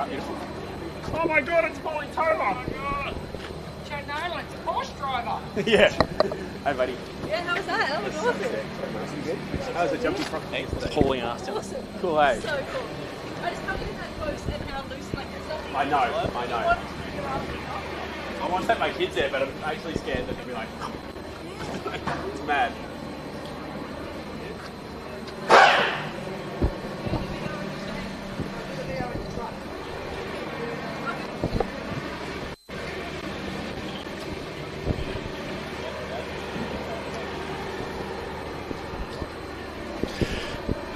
Oh my God, it's Polly Tomer. Oh my God. Chad Nolan, it's a Porsche driver. Yeah. Hey, buddy. Yeah, how was that? That was awesome. How's the jumpy front? It's pulling ass. Awesome. Cool, hey? So cool. I just can't get that close and how loose, like, there's nothing. I know. I want to take my kids there, but I'm actually scared that they'll be like, it's mad.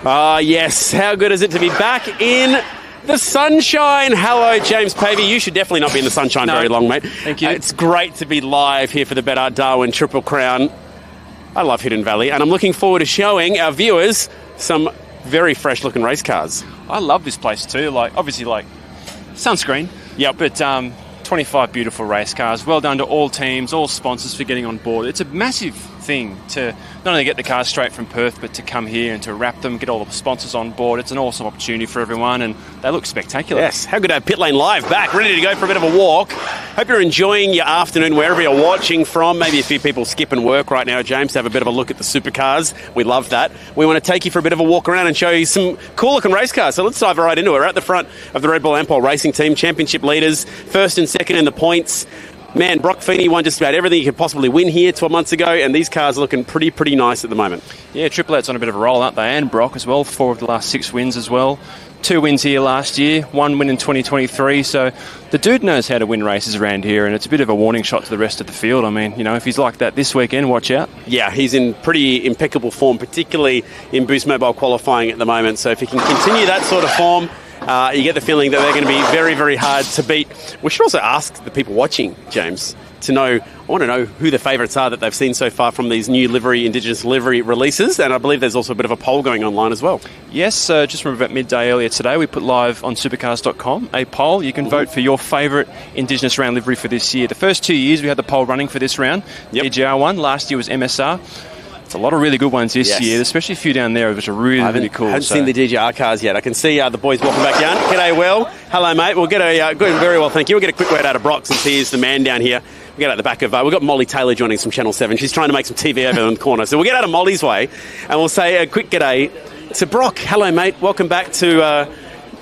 Ah, yes. How good is it to be back in the sunshine? Hello, James Pavey. You should definitely not be in the sunshine very long, mate. Thank you. It's great to be live here for the betr Darwin Triple Crown. I love Hidden Valley, and I'm looking forward to showing our viewers some very fresh-looking race cars. I love this place too. Like, obviously, like sunscreen. Yep. But 25 beautiful race cars. Well done to all teams, all sponsors for getting on board. It's a massive thing to not only get the cars straight from Perth, but to come here and to wrap them, get all the sponsors on board. It's an awesome opportunity for everyone, and they look spectacular. Yes, how good to have Pit Lane Live back, ready to go for a bit of a walk. Hope you're enjoying your afternoon wherever you're watching from. Maybe a few people skipping work right now, James, to have a bit of a look at the supercars. We love that. We want to take you for a bit of a walk around and show you some cool-looking race cars. So let's dive right into it. We're at the front of the Red Bull Ampol racing team, championship leaders, first and second in the points. Man, Broc Feeney won just about everything you could possibly win here 12 months ago, and these cars are looking pretty nice at the moment. Yeah, Triple Eight's on a bit of a roll, aren't they? And Broc as well, 4 of the last 6 wins as well. 2 wins here last year, 1 win in 2023. So the dude knows how to win races around here, and it's a bit of a warning shot to the rest of the field. I mean, you know, if he's like that this weekend, watch out. Yeah, he's in pretty impeccable form, particularly in Boost Mobile qualifying at the moment. So if he can continue that sort of form, you get the feeling that they're going to be very hard to beat. We should also ask the people watching, James, to know, I want to know who the favourites are that they've seen so far from these new Indigenous livery releases, and I believe there's also a bit of a poll going online as well. Yes, just from about midday earlier today, we put live on supercars.com a poll. You can vote for your favourite Indigenous round livery for this year. The first 2 years we had the poll running for this round. Yep. DJR one, last year was MSR. It's a lot of really good ones this year, especially a few down there, which are really cool. I haven't seen the DJR cars yet. I can see the boys walking back down. G'day, Will. Hello, mate. We'll get good, very well, thank you. We'll get a quick word out of Broc since he is the man down here. We'll get out the back of... we've got Molly Taylor joining us from Channel 7. She's trying to make some TV over in the corner. So we'll get out of Molly's way and we'll say a quick g'day to Broc. Hello, mate. Welcome back to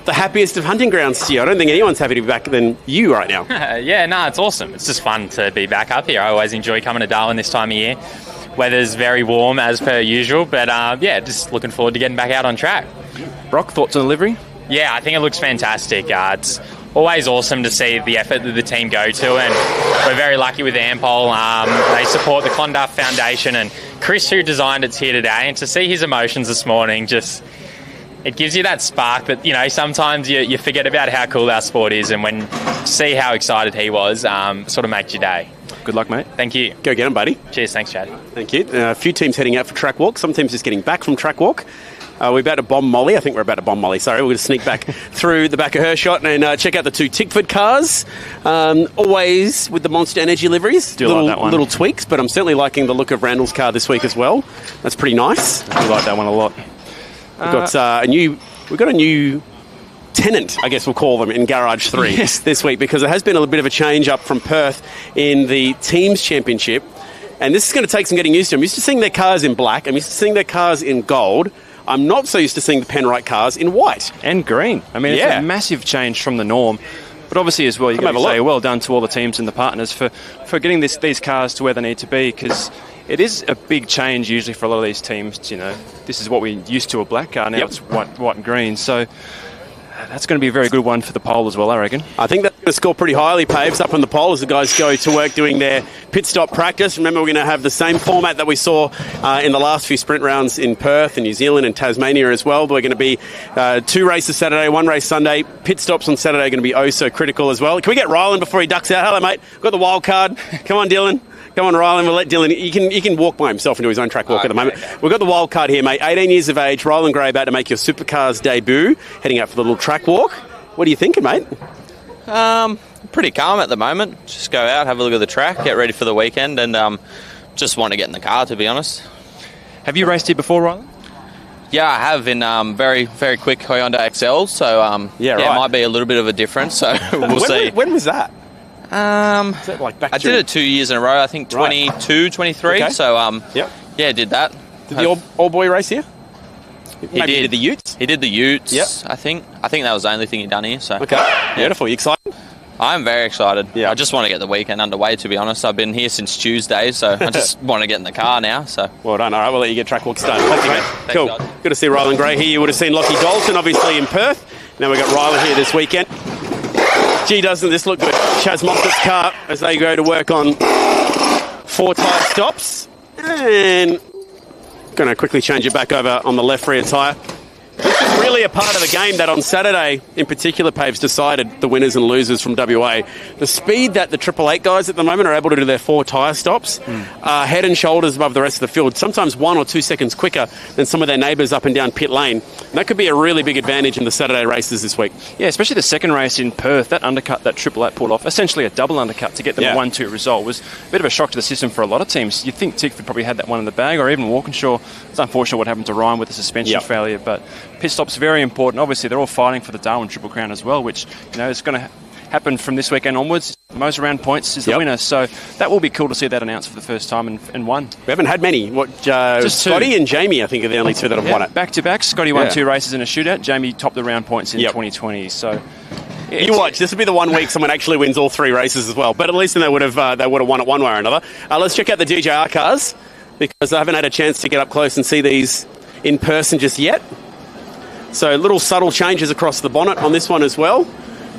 the happiest of hunting grounds to you. I don't think anyone's happy to be back than you right now. Yeah, no, it's awesome. It's just fun to be back up here. I always enjoy coming to Darwin this time of year. Weather's very warm as per usual, but yeah, just looking forward to getting back out on track. Broc, thoughts on the livery? Yeah, I think it looks fantastic. It's always awesome to see the effort that the team go to, and we're very lucky with Ampol. They support the Clonduff Foundation, and Chris, who designed it's here today, and to see his emotions this morning, just it gives you that spark that, you know, sometimes you forget about how cool our sport is, and when you see how excited he was, sort of makes your day. Good luck, mate. Thank you. Go get him, buddy. Cheers. Thanks, Chad. Thank you. A few teams heading out for track walk. Some teams just getting back from track walk. We're about to bomb Molly. I think we're about to bomb Molly. Sorry, we're going to sneak back through the back of her shot and check out the 2 Tickford cars. Always with the Monster Energy liveries. Like that one. Little tweaks, but I'm certainly liking the look of Randall's car this week as well. That's pretty nice. I like that one a lot. We've got a new tenant, I guess we'll call them, in Garage 3 this week, because there has been a bit of a change up from Perth in the Teams Championship, and this is going to take some getting used to. I'm used to seeing their cars in black. I'm used to seeing their cars in gold. I'm not so used to seeing the Penrite cars in white. And green. I mean, it's a massive change from the norm. But obviously as well, you've got to say well done to all the teams and the partners for getting these cars to where they need to be, because it is a big change usually for a lot of these teams. You know, this is what we're used to, a black car. Now it's white and green. So that's going to be a very good one for the poll as well, I reckon. I think that's going to score pretty highly, Paves, up on the poll as the guys go to work doing their pit stop practice. Remember, we're going to have the same format that we saw in the last few sprint rounds in Perth and New Zealand and Tasmania as well. We're going to be 2 races Saturday, 1 race Sunday. Pit stops on Saturday are going to be so critical as well. Can we get Rylan before he ducks out? Hello, mate. Got the wild card. Come on, Dylan. Come on, Rylan. We'll let Dylan... He can walk by himself and do his own track walk at the moment. Okay. We've got the wild card here, mate. 18 years of age. Rylan Gray about to make your Supercars debut. Heading out for the little track walk. What are you thinking, mate? Pretty calm at the moment. Just go out, have a look at the track, get ready for the weekend, and just want to get in the car, to be honest. Have you raced here before, Rylan? Yeah, I have in very, very quick Hyundai XL. So, Yeah, it right. might be a little bit of a difference. So, we'll see. When was that? Is it like back I did it 2 years in a row. I think 22, 23. Okay. So, Yep. yeah, did that. Did the old boy race here? He did the Utes? He did the Utes, Yep. I think that was the only thing he'd done here. So, Okay. Beautiful. You excited? I'm very excited. Yeah. I just want to get the weekend underway, to be honest. I've been here since Tuesday, so I just want to get in the car now. So, Well done. All right, we'll let you get track walk started. Thanks, mate. Thanks, Cool. guys. Good to see Rylan Gray here. You would have seen Lockie Dalton, obviously, in Perth. Now we've got Rylan here this weekend. Gee, doesn't this look good? Chaz Moffat's car as they go to work on 4 tyre stops. And going to quickly change it back over on the left rear tyre. This is really a part of the game that on Saturday, in particular, Paves decided the winners and losers from WA. The speed that the Triple Eight guys at the moment are able to do their 4 tyre stops are head and shoulders above the rest of the field, sometimes 1 or 2 seconds quicker than some of their neighbours up and down pit lane. And that could be a really big advantage in the Saturday races this week. Yeah, especially the second race in Perth, that undercut that Triple Eight pulled off, essentially a double undercut to get them a 1-2 result, was a bit of a shock to the system for a lot of teams. You'd think Tickford probably had that one in the bag, or even Walkinshaw. It's unfortunate what happened to Ryan with the suspension failure, but pit stop's very important. Obviously, they're all fighting for the Darwin Triple Crown as well, which is going to happen from this weekend onwards. The most round points is the winner, so that will be cool to see that announced for the first time and won. We haven't had many. Just Scotty 2. and Jamie, I think, are the only 2 that have won it. Back to back. Scotty won 2 races in a shootout. Jamie topped the round points in 2020. So you watch. This will be the one week someone actually wins all 3 races as well. But at least then they would have won it one way or another. Let's check out the DJR cars because I haven't had a chance to get up close and see these in person just yet. So little subtle changes across the bonnet on this one as well.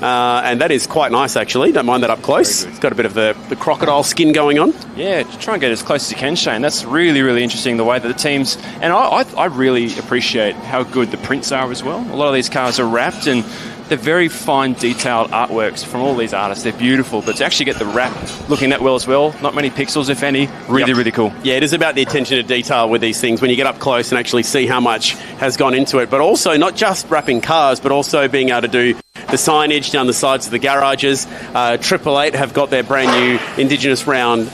And that is quite nice, actually. Don't mind that up close. It's got a bit of the crocodile skin going on. Yeah, try and get as close as you can, Shane. That's really, really interesting, the way that the teams... And I really appreciate how good the prints are as well. A lot of these cars are wrapped and they're very fine, detailed artworks from all these artists. They're beautiful, but to actually get the wrap looking that well as well, not many pixels, if any, really, really cool. Yeah, it is about the attention to detail with these things when you get up close and actually see how much has gone into it. But also, not just wrapping cars, but also being able to do the signage down the sides of the garages. Triple Eight have got their brand new Indigenous round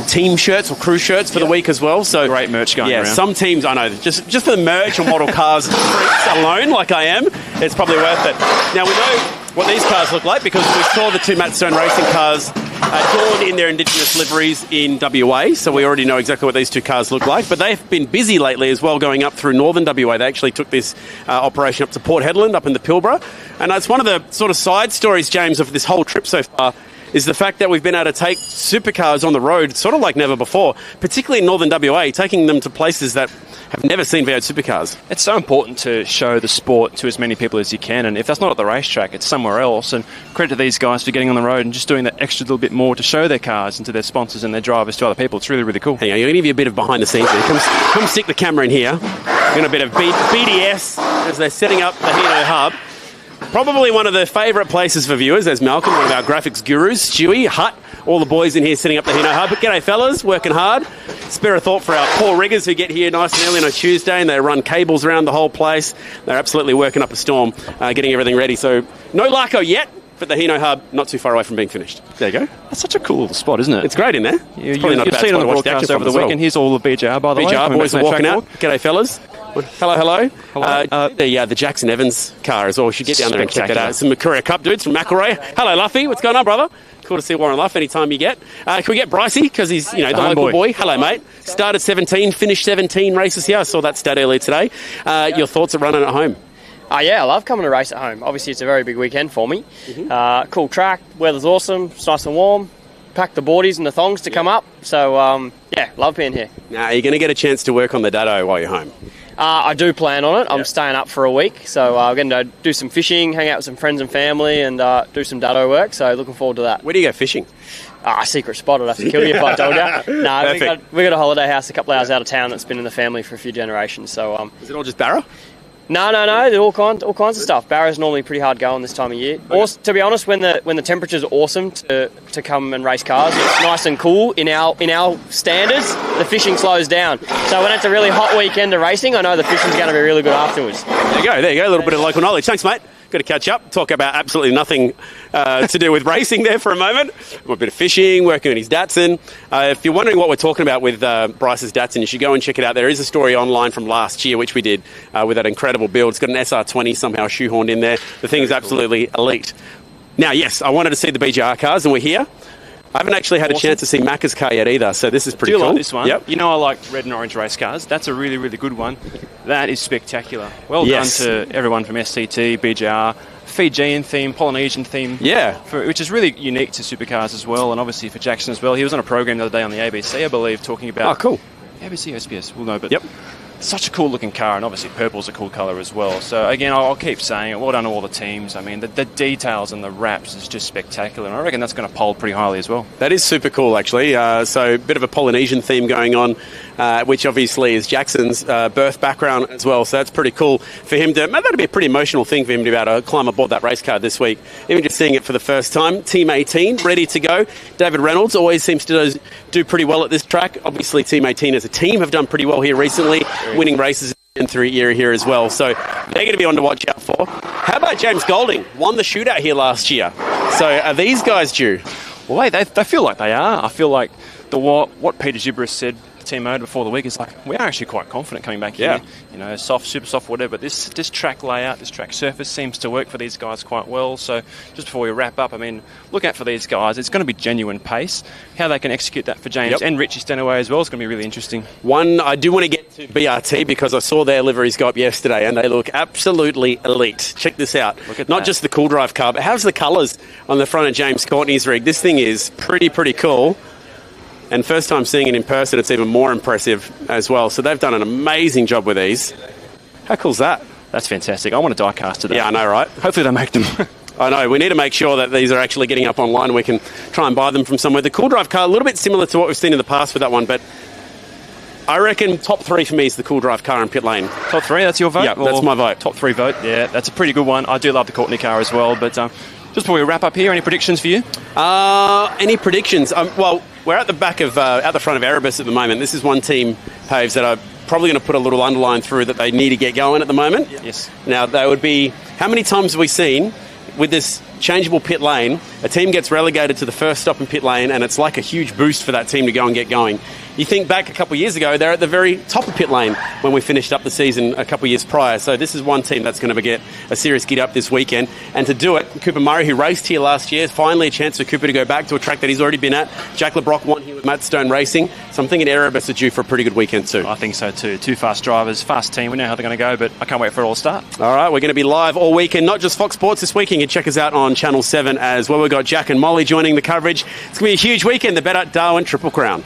team shirts or crew shirts for the week as well. So great merch going around. Some teams, I know, just for the merch or model cars alone, like I am, it's probably worth it. Now we know what these cars look like because we saw the 2 Matt Stone Racing cars adorned in their Indigenous liveries in WA, so we already know exactly what these 2 cars look like. But they've been busy lately as well going up through northern WA. They actually took this operation up to Port Hedland, up in the Pilbara. And it's one of the sort of side stories, James, of this whole trip so far, is the fact that we've been able to take supercars on the road sort of like never before, particularly in northern WA, taking them to places that have never seen V8 supercars. It's so important to show the sport to as many people as you can, and if that's not at the racetrack, it's somewhere else. And credit to these guys for getting on the road and just doing that extra little bit more to show their cars and to their sponsors and their drivers to other people. It's really, really cool. Hang on, I'm going to give you a bit of behind the scenes here. Come stick the camera in here. Got a bit of BDS as they're setting up the Hino Hub. Probably one of the favourite places for viewers. There's Malcolm, one of our graphics gurus, Stewie, Hut, all the boys in here setting up the Hino Hub. But g'day, fellas, working hard. Spare a thought for our poor riggers who get here nice and early on a Tuesday and they run cables around the whole place. They're absolutely working up a storm, getting everything ready. So no Larko yet, but the Hino Hub not too far away from being finished. There you go. That's such a cool little spot, isn't it? It's great in there. You've seen it on the broadcast over the weekend. Here's all the BJR, by the way. BJR boys are walking out. G'day, fellas. Hello. The Jackson Evans car as well. We should get down there and check that out. Some Courier Cup dudes from McElroy. Hello, Luffy. What's going on, brother? Cool to see Warren Luff anytime you get. Can we get Brycey? Because he's, the local boy. Hello, mate. Started 17, finished 17 races here. I saw that stat earlier today. Your thoughts of running at home? Yeah, I love coming to race at home. Obviously, it's a very big weekend for me. Cool track. Weather's awesome. It's nice and warm. Pack the boardies and the thongs to come up. So, love being here. Now, are you going to get a chance to work on the dado while you're home? I do plan on it. I'm staying up for a week, so I'm going to do some fishing, hang out with some friends and family, and do some dado work, so looking forward to that. Where do you go fishing? Secret spot. I'd have to kill you if I told you. No, we got a holiday house a couple of hours out of town that's been in the family for a few generations. So, is it all just Barra? No. There's all kinds of stuff. Barra's normally pretty hard going this time of year. Okay. Also, to be honest, when the temperature's awesome to come and race cars, it's nice and cool. In our standards, the fishing slows down. So when it's a really hot weekend of racing, I know the fishing's going to be really good afterwards. There you go. A little bit of local knowledge. Thanks, mate. got to catch up, talk about absolutely nothing to do with racing there for a moment. A bit of fishing, working on his Datsun. If you're wondering what we're talking about with Bryce's Datsun, you should go and check it out. There is a story online from last year, which we did with that incredible build. It's got an SR20 somehow shoehorned in there. The thing is absolutely elite. Now, yes, I wanted to see the BGR cars, and we're here. I haven't actually had a chance to see Macca's car yet either, so this is pretty cool. Do you like this one? Yep. You know I like red and orange race cars. That's a really, really good one. That is spectacular. Well done to everyone from SCT, BGR, Fijian theme, Polynesian theme. Yeah. Which is really unique to supercars as well, and obviously for Jackson as well. He was on a program the other day on the ABC, I believe, talking about... Oh, cool. ABC, SBS, we'll know, but... Yep. Such a cool looking car, and obviously purple's a cool colour as well. So again, I'll keep saying it. Well done to all the teams. I mean, the details and the wraps is just spectacular, and I reckon that's going to poll pretty highly as well. That is super cool, actually. So a bit of a Polynesian theme going on, which obviously is Jackson's birth background as well. So that's pretty cool for him to... That'd be a pretty emotional thing for him to be able to climb aboard that race car this week. Even just seeing it for the first time. Team 18, ready to go. David Reynolds always seems to do pretty well at this track. Obviously, Team 18 as a team have done pretty well here recently, winning races in through year here as well. So they're going to be on to watch out for. How about James Golding? Won the shootout here last year. So are these guys due? Well, they feel like they are. I feel like what Peter Gibris said, team mode before the week, is like, we are actually quite confident coming back here. You know, soft, super soft, whatever. But this track layout, this track surface seems to work for these guys quite well. So just before we wrap up, I mean, look out for these guys. It's going to be genuine pace. How they can execute that for James and Richie Stenaway as well is going to be really interesting. One, I do want to get to BRT because I saw their liveries go up yesterday and they look absolutely elite. Check this out. Look at Not that. just the cool drive car, but how's the colours on the front of James Courtney's rig? This thing is pretty cool. And first time seeing it in person, it's even more impressive as well. So they've done an amazing job with these. How cool's that? That's fantastic. I want to die cast today. Yeah, I know, right? Hopefully they make them. I know. We need to make sure that these are actually getting up online and we can try and buy them from somewhere. The cool drive car, a little bit similar to what we've seen in the past with that one, but I reckon top 3 for me is the cool drive car in pit lane. Top 3, that's your vote? Yeah, that's my vote. Top 3 vote, yeah. That's a pretty good one. I do love the Courtney car as well, but just before we wrap up here, any predictions for you? Any predictions? Well, we're at the back of, at the front of Erebus at the moment. This is one team, Paves, that are probably going to put a little underline through that they need to get going at the moment. Yes. Now, they would be, how many times have we seen with this changeable pit lane, a team gets relegated to the first stop in pit lane and it's like a huge boost for that team to go and get going. You think back a couple of years ago, they're at the very top of pit lane when we finished up the season a couple of years prior. So this is one team that's going to get a serious get up this weekend. And to do it, Cooper Murray, who raced here last year, finally a chance for Cooper to go back to a track that he's already been at. Jack LeBrock won here with Matt Stone Racing. So I'm thinking Erebus are due for a pretty good weekend too. I think so too. 2 fast drivers, fast team. We know how they're going to go, but I can't wait for it all to start. All right, we're going to be live all weekend, not just Fox Sports this weekend. You can check us out on Channel 7 as well. We've got Jack and Molly joining the coverage. It's going to be a huge weekend, the betr Darwin Triple Crown.